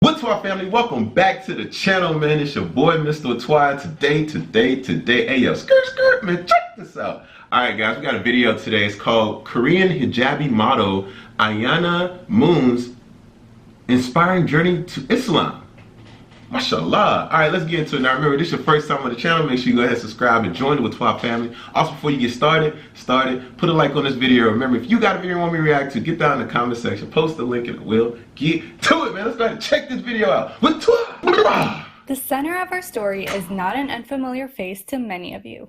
Whaatwaa family, welcome back to the channel, man. It's your boy, Mr. Whaatwaa. Today. Hey, yo, skirt, man, check this out. All right, guys, we got a video today. It's called Korean Hijabi model Ayana Moon's Inspiring Journey to Islam. Mashallah. All right, let's get into it. Now, remember, this is your first time on the channel. Make sure you go ahead and subscribe and join the Whaatwaa family. Also, before you get started, put a like on this video. Remember, if you got a video you want me to react to, get down in the comment section. Post the link and we'll get to it, man. Let's go ahead and check this video out. Whaatwaa. The center of our story is not an unfamiliar face to many of you.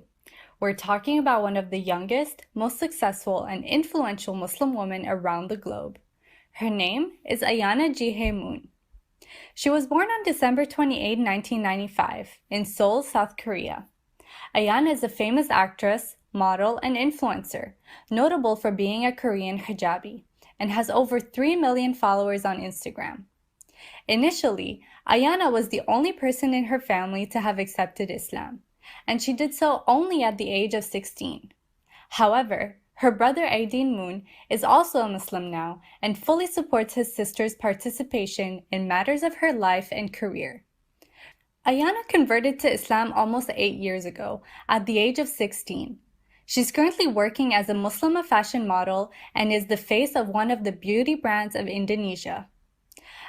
We're talking about one of the youngest, most successful, and influential Muslim women around the globe. Her name is Ayana Moon. She was born on December 28, 1995, in Seoul, South Korea. Ayana is a famous actress, model, and influencer, notable for being a Korean hijabi, and has over 3 million followers on Instagram. Initially, Ayana was the only person in her family to have accepted Islam, and she did so only at the age of 16. However, her brother Moon is also a Muslim now and fully supports his sister's participation in matters of her life and career. Ayana converted to Islam almost 8 years ago, at the age of 16. She's currently working as a Muslim fashion model and is the face of one of the beauty brands of Indonesia.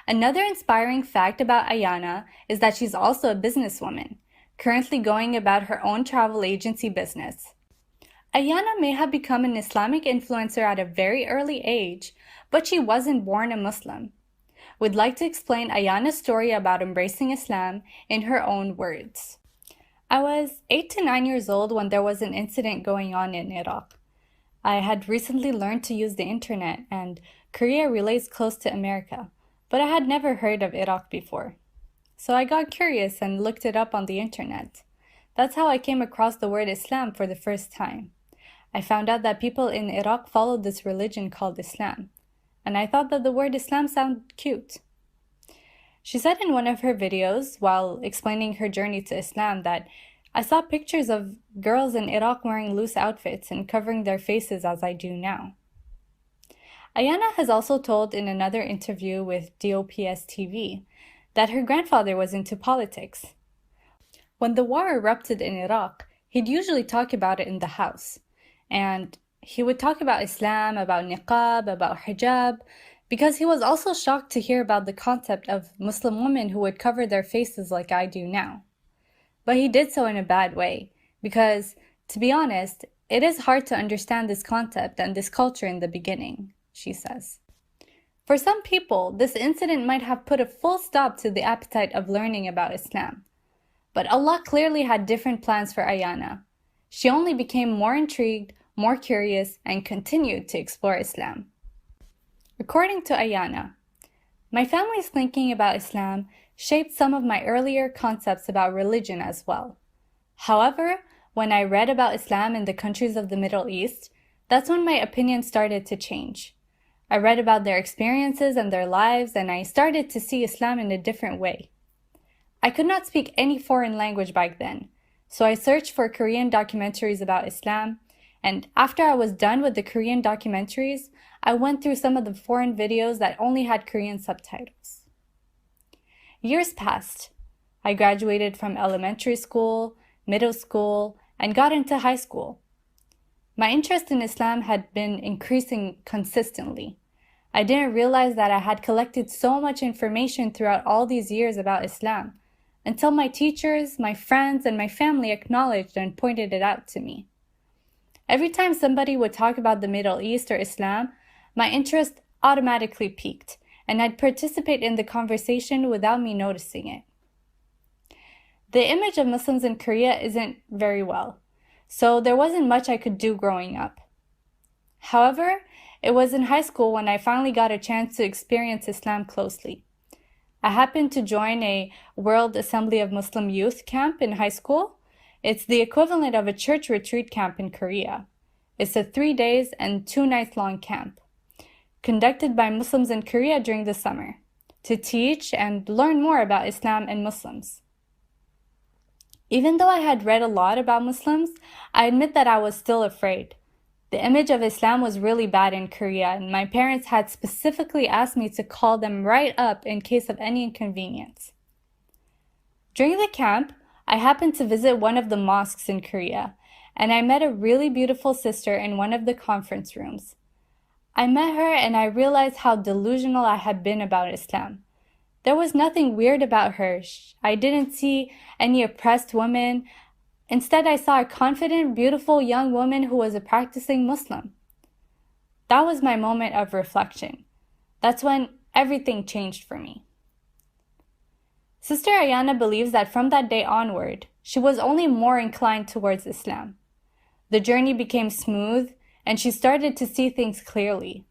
Another inspiring fact about Ayana is that she's also a businesswoman, currently going about her own travel agency business. Ayana may have become an Islamic influencer at a very early age, but she wasn't born a Muslim. We'd like to explain Ayana's story about embracing Islam in her own words. I was 8 to 9 years old when there was an incident going on in Iraq. I had recently learned to use the internet, and Korea relates close to America, but I had never heard of Iraq before. So I got curious and looked it up on the internet. That's how I came across the word Islam for the first time. I found out that people in Iraq followed this religion called Islam, and I thought that the word Islam sounded cute. She said in one of her videos, while explaining her journey to Islam, that I saw pictures of girls in Iraq wearing loose outfits and covering their faces as I do now. Ayana has also told in another interview with DOPS TV that her grandfather was into politics. When the war erupted in Iraq, he'd usually talk about it in the house. And he would talk about Islam, about niqab, about hijab, because he was also shocked to hear about the concept of Muslim women who would cover their faces like I do now. But he did so in a bad way, because, to be honest, it is hard to understand this concept and this culture in the beginning, she says. For some people, this incident might have put a full stop to the appetite of learning about Islam. But Allah clearly had different plans for Ayana. She only became more intrigued, more curious, and continued to explore Islam. According to Ayana, my family's thinking about Islam shaped some of my earlier concepts about religion as well. However, when I read about Islam in the countries of the Middle East, that's when my opinion started to change. I read about their experiences and their lives, and I started to see Islam in a different way. I could not speak any foreign language back then, so I searched for Korean documentaries about Islam, and after I was done with the Korean documentaries, I went through some of the foreign videos that only had Korean subtitles. Years passed. I graduated from elementary school, middle school, and got into high school. My interest in Islam had been increasing consistently. I didn't realize that I had collected so much information throughout all these years about Islam, until my teachers, my friends, and my family acknowledged and pointed it out to me. Every time somebody would talk about the Middle East or Islam, my interest automatically peaked, and I'd participate in the conversation without me noticing it. The image of Muslims in Korea isn't very well, so there wasn't much I could do growing up. However, it was in high school when I finally got a chance to experience Islam closely. I happened to join a World Assembly of Muslim Youth camp in high school. It's the equivalent of a church retreat camp in Korea. It's a 3 days and 2 nights long camp, conducted by Muslims in Korea during the summer, to teach and learn more about Islam and Muslims. Even though I had read a lot about Muslims, I admit that I was still afraid. The image of Islam was really bad in Korea, and my parents had specifically asked me to call them right up in case of any inconvenience. During the camp, I happened to visit one of the mosques in Korea, and I met a really beautiful sister in one of the conference rooms. I met her and I realized how delusional I had been about Islam. There was nothing weird about her. I didn't see any oppressed woman. Instead, I saw a confident, beautiful young woman who was a practicing Muslim. That was my moment of reflection. That's when everything changed for me. Sister Ayana believes that from that day onward, she was only more inclined towards Islam. The journey became smooth, and she started to see things clearly.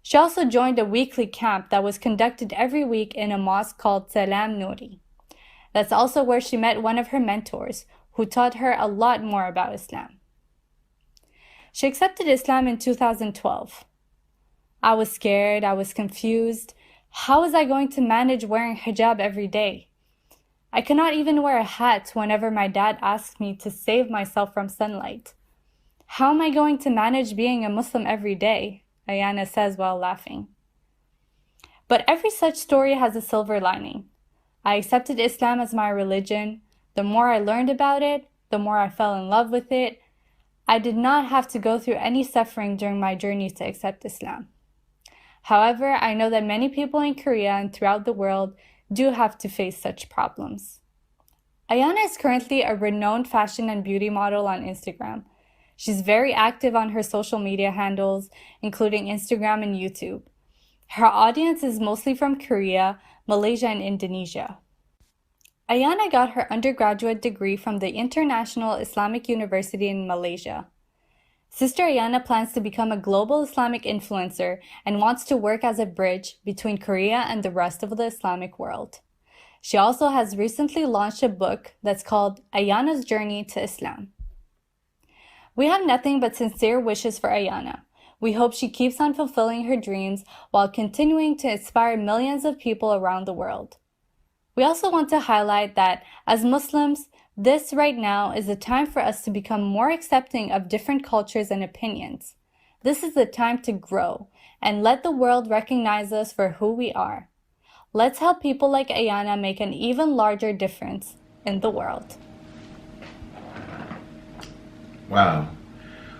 She also joined a weekly camp that was conducted every week in a mosque called Salam Nuri. That's also where she met one of her mentors, who taught her a lot more about Islam. She accepted Islam in 2012. I was scared, I was confused. How was I going to manage wearing hijab every day? I cannot even wear a hat whenever my dad asked me to save myself from sunlight. How am I going to manage being a Muslim every day? Ayana says while laughing. But every such story has a silver lining. I accepted Islam as my religion. The more I learned about it, the more I fell in love with it. I did not have to go through any suffering during my journey to accept Islam. However, I know that many people in Korea and throughout the world do have to face such problems. Ayana is currently a renowned fashion and beauty model on Instagram. She's very active on her social media handles, including Instagram and YouTube. Her audience is mostly from Korea, Malaysia, and Indonesia. Ayana got her undergraduate degree from the International Islamic University in Malaysia. Sister Ayana plans to become a global Islamic influencer and wants to work as a bridge between Korea and the rest of the Islamic world. She also has recently launched a book that's called Ayana's Journey to Islam. We have nothing but sincere wishes for Ayana. We hope she keeps on fulfilling her dreams while continuing to inspire millions of people around the world. We also want to highlight that as Muslims, this right now is the time for us to become more accepting of different cultures and opinions. This is the time to grow and let the world recognize us for who we are. Let's help people like Ayana make an even larger difference in the world. Wow.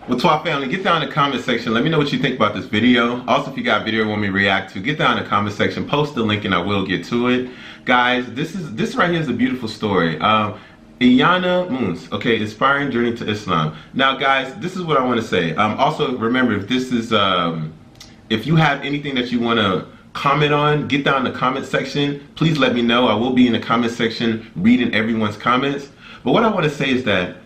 Whaatwaa family, get down in the comment section. Let me know what you think about this video. Also, if you got a video you want me to react to, get down in the comment section. Post the link and I will get to it. Guys, this right here is a beautiful story. Ayana Moons, okay, inspiring journey to Islam. Now, guys, this is what I want to say. Also, remember, if this is, if you have anything that you want to comment on, get down in the comment section. Please let me know. I will be in the comment section reading everyone's comments. But what I want to say is that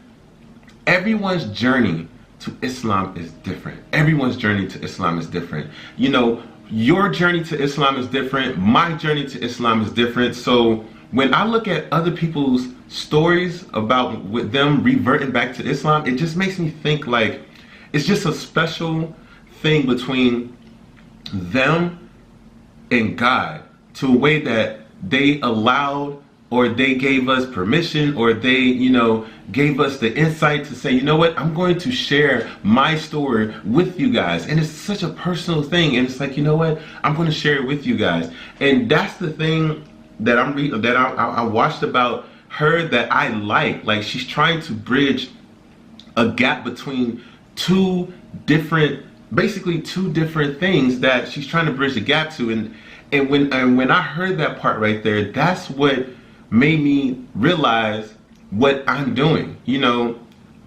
everyone's journey to Islam is different. Everyone's journey to Islam is different. You know, your journey to Islam is different. My journey to Islam is different. So when I look at other people's stories about with them reverting back to Islam, it just makes me think like it's just a special thing between them and God, to a way that they allowed, or they gave us permission, or they, you know, gave us the insight to say, you know what, I'm going to share my story with you guys. And it's such a personal thing. And it's like, you know what, I'm going to share it with you guys. And that's the thing that I watched about her that I like she's trying to bridge a gap between basically two different things that she's trying to bridge the gap to. And when I heard that part right there, that's what made me realize what I'm doing. You know,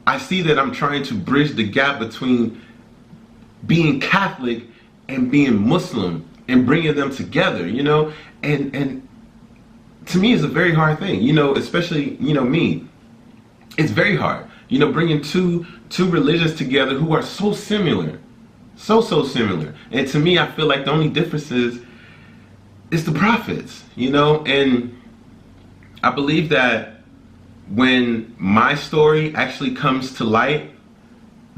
I see that I'm trying to bridge the gap between being Catholic and being Muslim and bringing them together, you know, and to me it's a very hard thing, you know, especially, you know, me. It's very hard, you know, bringing two religions together who are so similar, so similar. And to me, I feel like the only difference is the prophets, you know. And I believe that when my story actually comes to light,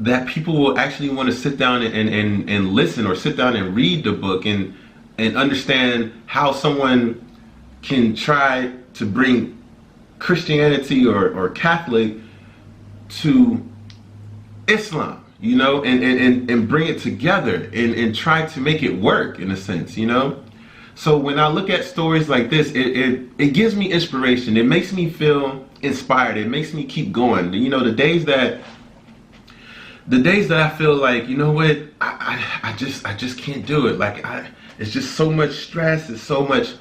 that people will actually want to sit down and listen, or sit down and read the book and understand how someone can try to bring Christianity or Catholic to Islam, you know, and bring it together and try to make it work in a sense, you know. So when I look at stories like this, it gives me inspiration. It makes me feel inspired. It makes me keep going. You know, the days that I feel like, you know what, I just can't do it. Like it's just so much stress. It's so much,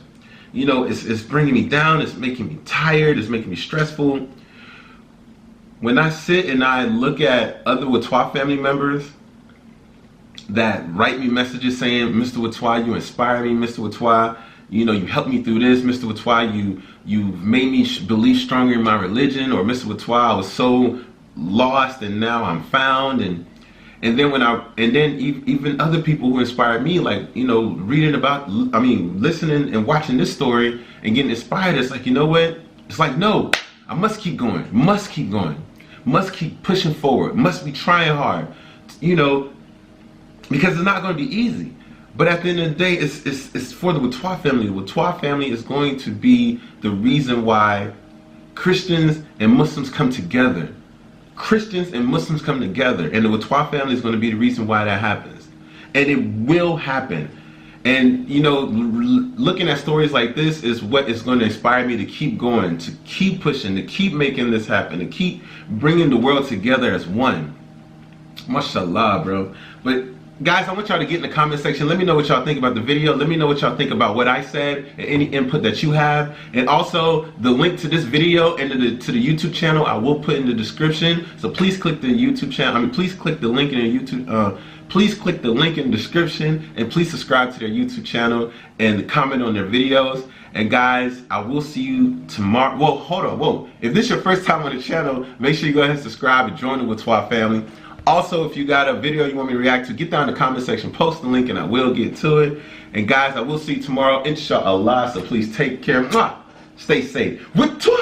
you know, it's bringing me down. It's making me tired. It's making me stressful. When I sit and I look at other Whaatwaa family members that write me messages saying, Mr. Whaatwaa, you inspire me, Mr. Whaatwaa, you know, you helped me through this, Mr. Whaatwaa, you've made me believe stronger in my religion, or Mr. Whaatwaa, I was so lost and now I'm found, and then even other people who inspired me, like, you know, listening and watching this story and getting inspired. It's like, you know what? It's like, no, I must keep going, must keep pushing forward, must be trying hard, you know, because it's not going to be easy. But at the end of the day, it's for the Whaatwaa family. The Whaatwaa family is going to be the reason why Christians and Muslims come together. Christians and Muslims come together, and the Whaatwaa family is going to be the reason why that happens. And it will happen. And, you know, looking at stories like this is what is going to inspire me to keep going, to keep pushing, to keep making this happen, to keep bringing the world together as one. Mashallah, bro. But guys, I want y'all to get in the comment section. Let me know what y'all think about the video. Let me know what y'all think about what I said and any input that you have. And also, the link to this video and to the YouTube channel I will put in the description. So please click the YouTube channel. Please click the link in the YouTube. Please click the link in the description, and please subscribe to their YouTube channel and comment on their videos. And guys, I will see you tomorrow. Whoa, hold on, whoa. If this is your first time on the channel, make sure you go ahead and subscribe and join the Whaatwaa family. Also, if you got a video you want me to react to, get down in the comment section, post the link, and I will get to it. And guys, I will see you tomorrow, inshallah. So please take care. Mwah! Stay safe. Whaatwaa!